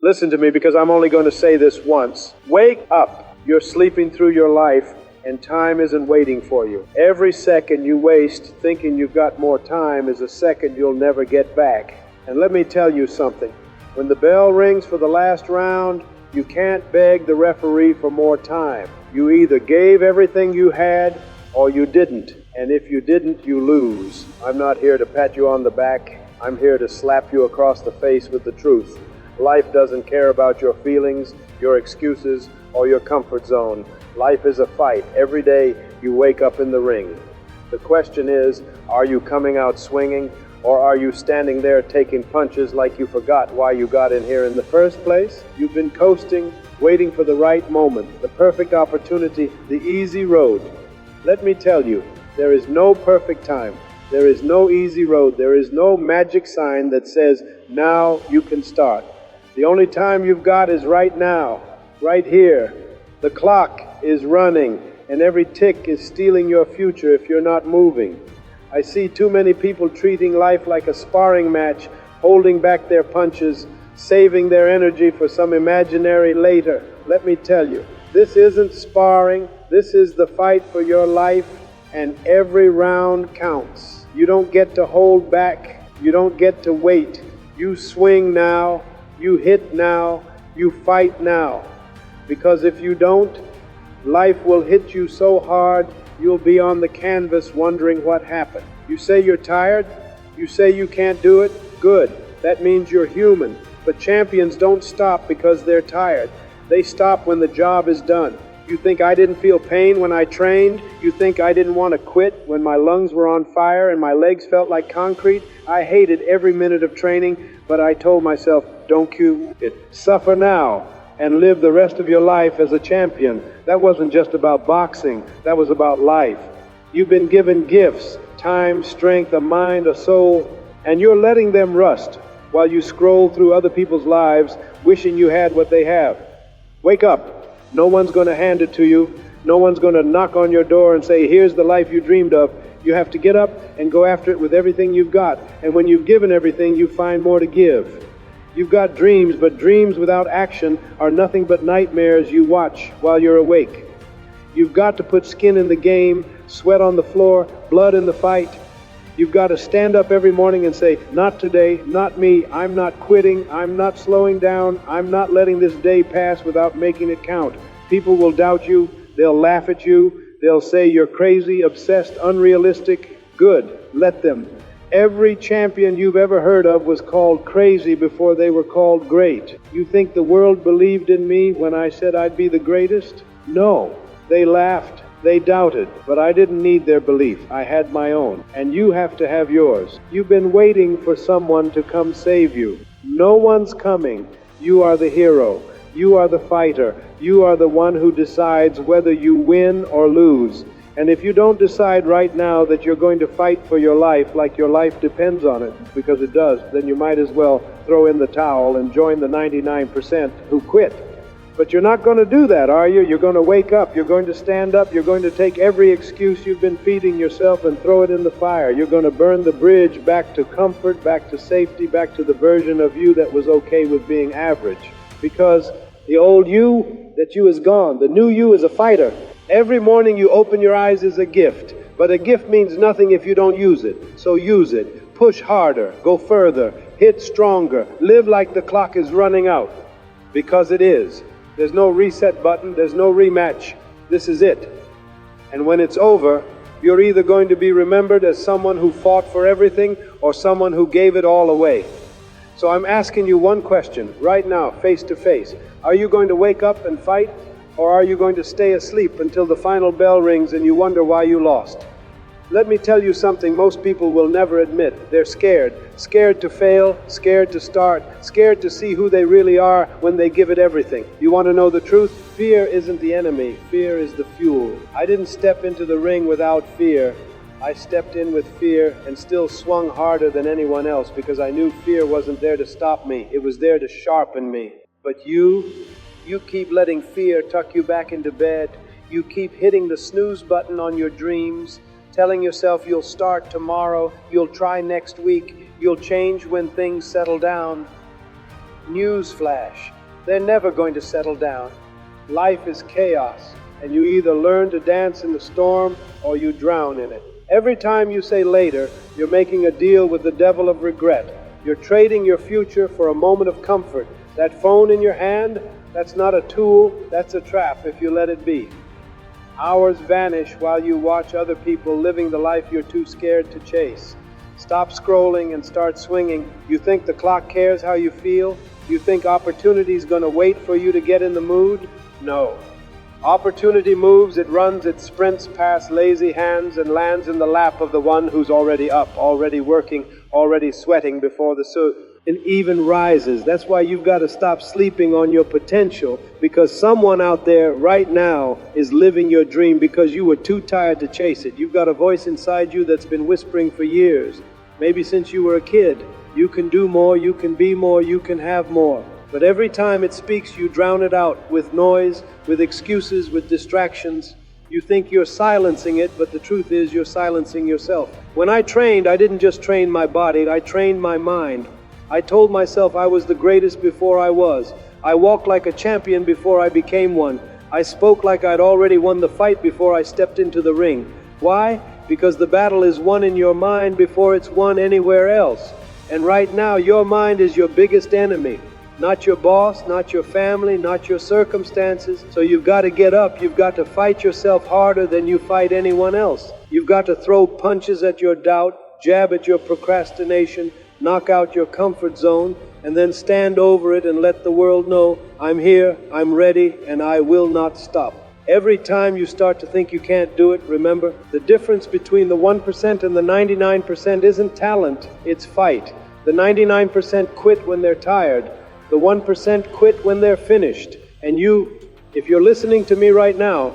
Listen to me, because I'm only going to say this once. Wake up. You're sleeping through your life, and time isn't waiting for you. Every second you waste thinking you've got more time is a second you'll never get back. And let me tell you something. When the bell rings for the last round, you can't beg the referee for more time. You either gave everything you had or you didn't. And if you didn't, you lose. I'm not here to pat you on the back. I'm here to slap you across the face with the truth. Life doesn't care about your feelings, your excuses, or your comfort zone. Life is a fight. Every day you wake up in the ring. The question is, are you coming out swinging, or are you standing there taking punches like you forgot why you got in here in the first place? You've been coasting, waiting for the right moment, the perfect opportunity, the easy road. Let me tell you, there is no perfect time. There is no easy road. There is no magic sign that says, now you can start. The only time you've got is right now, right here. The clock is running, and every tick is stealing your future if you're not moving. I see too many people treating life like a sparring match, holding back their punches, saving their energy for some imaginary later. Let me tell you, this isn't sparring. This is the fight for your life, and every round counts. You don't get to hold back. You don't get to wait. You swing now. You hit now. You fight now. Because if you don't, life will hit you so hard, you'll be on the canvas wondering what happened. You say you're tired? You say you can't do it? Good. That means you're human. But champions don't stop because they're tired. They stop when the job is done. You think I didn't feel pain when I trained? You think I didn't want to quit when my lungs were on fire and my legs felt like concrete? I hated every minute of training, but I told myself, don't quit. Suffer now and live the rest of your life as a champion. That wasn't just about boxing. That was about life. You've been given gifts, time, strength, a mind, a soul, and you're letting them rust while you scroll through other people's lives wishing you had what they have. Wake up. No one's going to hand it to you. No one's going to knock on your door and say, here's the life you dreamed of. You have to get up and go after it with everything you've got. And when you've given everything, you find more to give. You've got dreams, but dreams without action are nothing but nightmares you watch while you're awake. You've got to put skin in the game, sweat on the floor, blood in the fight. You've got to stand up every morning and say, not today, not me, I'm not quitting, I'm not slowing down, I'm not letting this day pass without making it count. People will doubt you, they'll laugh at you, they'll say you're crazy, obsessed, unrealistic. Good, let them. Every champion you've ever heard of was called crazy before they were called great. You think the world believed in me when I said I'd be the greatest? No, they laughed. They doubted, but I didn't need their belief. I had my own, and you have to have yours. You've been waiting for someone to come save you. No one's coming. You are the hero. You are the fighter. You are the one who decides whether you win or lose. And if you don't decide right now that you're going to fight for your life like your life depends on it, because it does, then you might as well throw in the towel and join the 99% who quit. But you're not going to do that, are you? You're going to wake up. You're going to stand up. You're going to take every excuse you've been feeding yourself and throw it in the fire. You're going to burn the bridge back to comfort, back to safety, back to the version of you that was okay with being average. Because the old you, that you is gone. The new you is a fighter. Every morning you open your eyes is a gift. But a gift means nothing if you don't use it. So use it. Push harder. Go further. Hit stronger. Live like the clock is running out. Because it is. There's no reset button. There's no rematch. This is it. And when it's over, you're either going to be remembered as someone who fought for everything or someone who gave it all away. So I'm asking you one question right now, face to face. Are you going to wake up and fight, or are you going to stay asleep until the final bell rings and you wonder why you lost? Let me tell you something most people will never admit. They're scared. Scared to fail, scared to start, scared to see who they really are when they give it everything. You want to know the truth? Fear isn't the enemy. Fear is the fuel. I didn't step into the ring without fear. I stepped in with fear and still swung harder than anyone else because I knew fear wasn't there to stop me. It was there to sharpen me. But you keep letting fear tuck you back into bed. You keep hitting the snooze button on your dreams, telling yourself you'll start tomorrow, you'll try next week, you'll change when things settle down. Newsflash, they're never going to settle down. Life is chaos, and you either learn to dance in the storm or you drown in it. Every time you say later, you're making a deal with the devil of regret. You're trading your future for a moment of comfort. That phone in your hand, that's not a tool, that's a trap if you let it be. Hours vanish while you watch other people living the life you're too scared to chase. Stop scrolling and start swinging. You think the clock cares how you feel? You think opportunity's gonna wait for you to get in the mood? No. Opportunity moves, it runs, it sprints past lazy hands and lands in the lap of the one who's already up, already working, already sweating before the sun even rises. That's why you've got to stop sleeping on your potential, because someone out there right now is living your dream because you were too tired to chase it. You've got a voice inside you that's been whispering for years, maybe since you were a kid. You can do more, you can be more, you can have more. But every time it speaks, you drown it out with noise, with excuses, with distractions. You think you're silencing it, but the truth is you're silencing yourself. When I trained, I didn't just train my body, I trained my mind. I told myself I was the greatest before I was. I walked like a champion before I became one. I spoke like I'd already won the fight before I stepped into the ring. Why? Because the battle is won in your mind before it's won anywhere else. And right now, your mind is your biggest enemy. Not your boss, not your family, not your circumstances. So you've got to get up. You've got to fight yourself harder than you fight anyone else. You've got to throw punches at your doubt, jab at your procrastination, knock out your comfort zone, and then stand over it and let the world know, I'm here, I'm ready, and I will not stop. Every time you start to think you can't do it, remember, the difference between the 1% and the 99% isn't talent, it's fight. The 99% quit when they're tired. The 1% quit when they're finished. And you, if you're listening to me right now,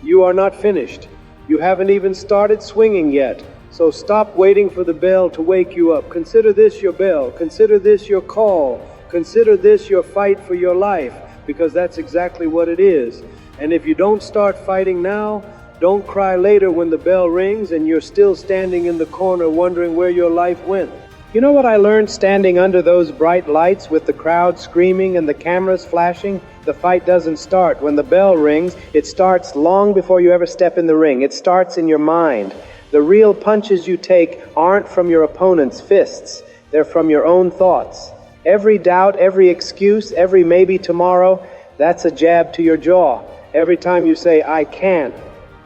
you are not finished. You haven't even started swinging yet. So stop waiting for the bell to wake you up. Consider this your bell. Consider this your call. Consider this your fight for your life, because that's exactly what it is. And if you don't start fighting now, don't cry later when the bell rings and you're still standing in the corner wondering where your life went. You know what I learned standing under those bright lights with the crowd screaming and the cameras flashing? The fight doesn't start when the bell rings. It starts long before you ever step in the ring. It starts in your mind. The real punches you take aren't from your opponent's fists. They're from your own thoughts. Every doubt, every excuse, every maybe tomorrow, that's a jab to your jaw. Every time you say, I can't,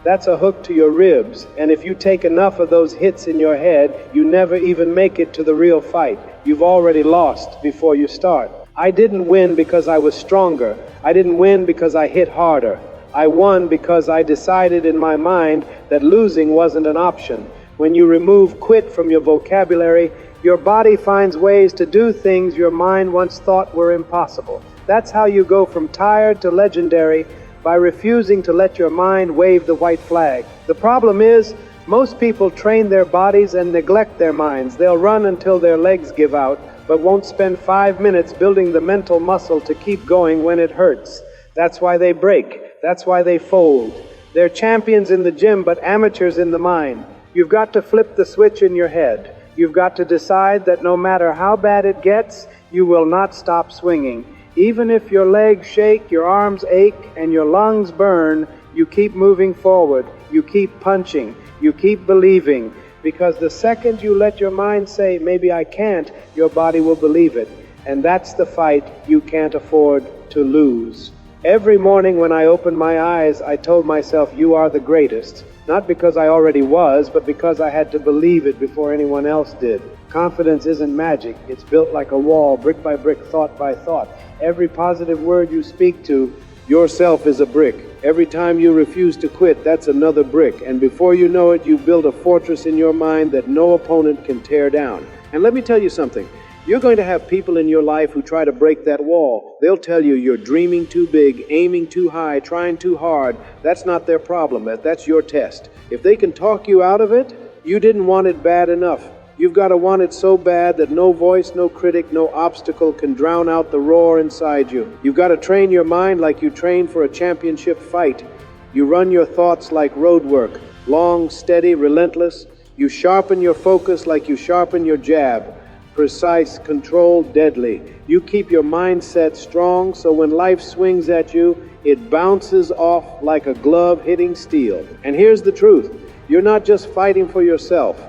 that's a hook to your ribs. And if you take enough of those hits in your head, you never even make it to the real fight. You've already lost before you start. I didn't win because I was stronger. I didn't win because I hit harder. I won because I decided in my mind that losing wasn't an option. When you remove quit from your vocabulary, your body finds ways to do things your mind once thought were impossible. That's how you go from tired to legendary, by refusing to let your mind wave the white flag. The problem is, most people train their bodies and neglect their minds. They'll run until their legs give out, but won't spend 5 minutes building the mental muscle to keep going when it hurts. That's why they break. That's why they fold. They're champions in the gym, but amateurs in the mind. You've got to flip the switch in your head. You've got to decide that no matter how bad it gets, you will not stop swinging. Even if your legs shake, your arms ache, and your lungs burn, you keep moving forward. You keep punching. You keep believing. Because the second you let your mind say, maybe I can't, your body will believe it. And that's the fight you can't afford to lose. Every morning when I opened my eyes, I told myself, you are the greatest. Not because I already was, but because I had to believe it before anyone else did. Confidence isn't magic. It's built like a wall, brick by brick, thought by thought. Every positive word you speak to yourself is a brick. Every time you refuse to quit, that's another brick. And before you know it, you build a fortress in your mind that no opponent can tear down. And let me tell you something. You're going to have people in your life who try to break that wall. They'll tell you you're dreaming too big, aiming too high, trying too hard. That's not their problem. That's your test. If they can talk you out of it, you didn't want it bad enough. You've got to want it so bad that no voice, no critic, no obstacle can drown out the roar inside you. You've got to train your mind like you train for a championship fight. You run your thoughts like road work, long, steady, relentless. You sharpen your focus like you sharpen your jab. precise, controlled, deadly. You keep your mindset strong so when life swings at you, it bounces off like a glove hitting steel. And here's the truth. You're not just fighting for yourself.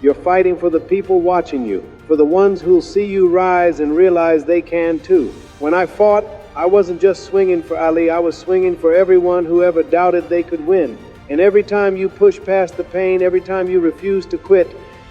You're fighting for the people watching you, for the ones who'll see you rise and realize they can too. When I fought, I wasn't just swinging for Ali, I was swinging for everyone who ever doubted they could win. And every time you push past the pain, every time you refuse to quit,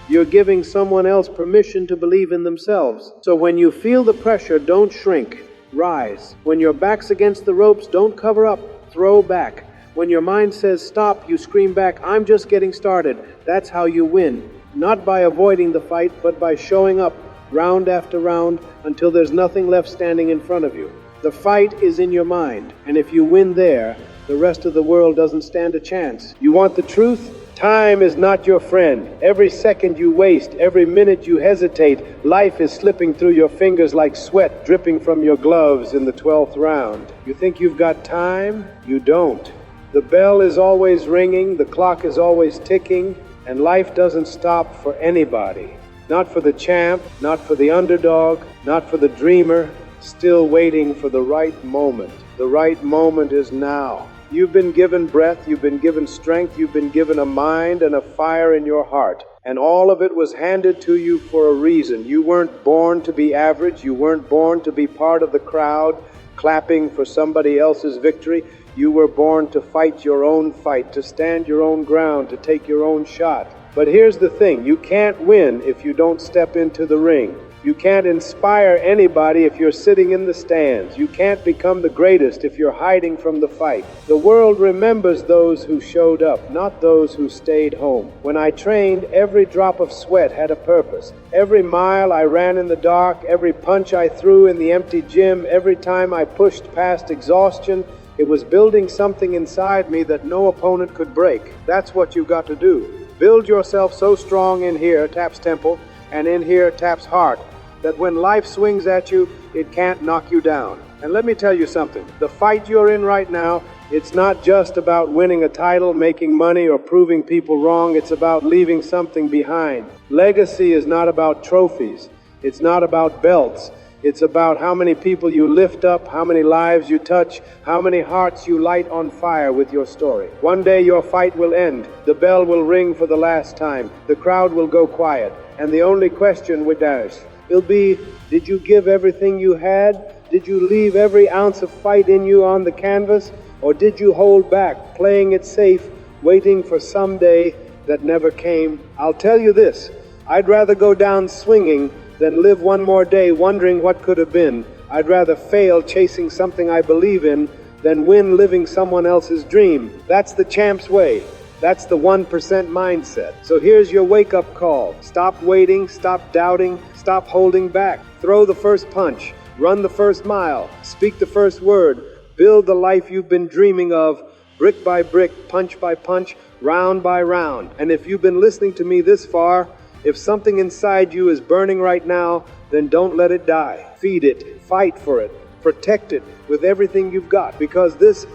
you're giving someone else permission to believe in themselves. So when you feel the pressure, don't shrink, rise. When your back's against the ropes, don't cover up, throw back. When your mind says stop, you scream back, I'm just getting started. That's how you win. Not by avoiding the fight, but by showing up round after round until there's nothing left standing in front of you. The fight is in your mind, and if you win there, the rest of the world doesn't stand a chance. You want the truth? Time is not your friend. Every second you waste, every minute you hesitate, life is slipping through your fingers like sweat dripping from your gloves in the 12th round. You think you've got time? You don't. The bell is always ringing, the clock is always ticking, and life doesn't stop for anybody. Not for the champ, not for the underdog, not for the dreamer, still waiting for the right moment. The right moment is now. You've been given breath, you've been given strength, you've been given a mind and a fire in your heart. And all of it was handed to you for a reason. You weren't born to be average, you weren't born to be part of the crowd, clapping for somebody else's victory. You were born to fight your own fight, to stand your own ground, to take your own shot. But here's the thing, you can't win if you don't step into the ring. You can't inspire anybody if you're sitting in the stands. You can't become the greatest if you're hiding from the fight. The world remembers those who showed up, not those who stayed home. When I trained, every drop of sweat had a purpose. Every mile I ran in the dark, every punch I threw in the empty gym, every time I pushed past exhaustion, it was building something inside me that no opponent could break. That's what you've got to do. Build yourself so strong in here, taps temple, and in here, taps heart, that when life swings at you, it can't knock you down. And let me tell you something. The fight you're in right now, it's not just about winning a title, making money, or proving people wrong. It's about leaving something behind. Legacy is not about trophies. It's not about belts. It's about how many people you lift up, how many lives you touch, how many hearts you light on fire with your story. One day your fight will end. The bell will ring for the last time. The crowd will go quiet. And the only question will be, did you give everything you had? Did you leave every ounce of fight in you on the canvas? Or did you hold back, playing it safe, waiting for someday that never came? I'll tell you this, I'd rather go down swinging than live one more day wondering what could have been. I'd rather fail chasing something I believe in than win living someone else's dream. That's the champ's way. That's the 1% mindset. So here's your wake-up call. Stop waiting, stop doubting, stop holding back. Throw the first punch, run the first mile, speak the first word, build the life you've been dreaming of, brick by brick, punch by punch, round by round. And if you've been listening to me this far, if something inside you is burning right now, then don't let it die. Feed it, fight for it, protect it with everything you've got, because this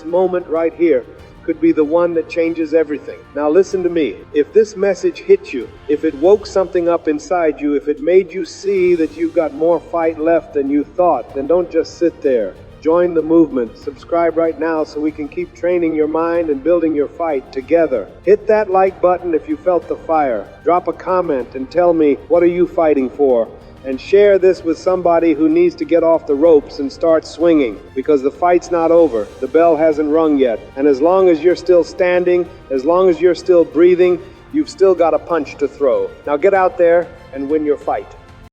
moment right here could be the one that changes everything. Now listen to me. If this message hit you, if it woke something up inside you, if it made you see that you've got more fight left than you thought, then don't just sit there. Join the movement. Subscribe right now so we can keep training your mind and building your fight together. Hit that like button if you felt the fire. Drop a comment and tell me, what are you fighting for? And share this with somebody who needs to get off the ropes and start swinging, because the fight's not over. The bell hasn't rung yet. And as long as you're still standing, as long as you're still breathing, you've still got a punch to throw. Now get out there and win your fight.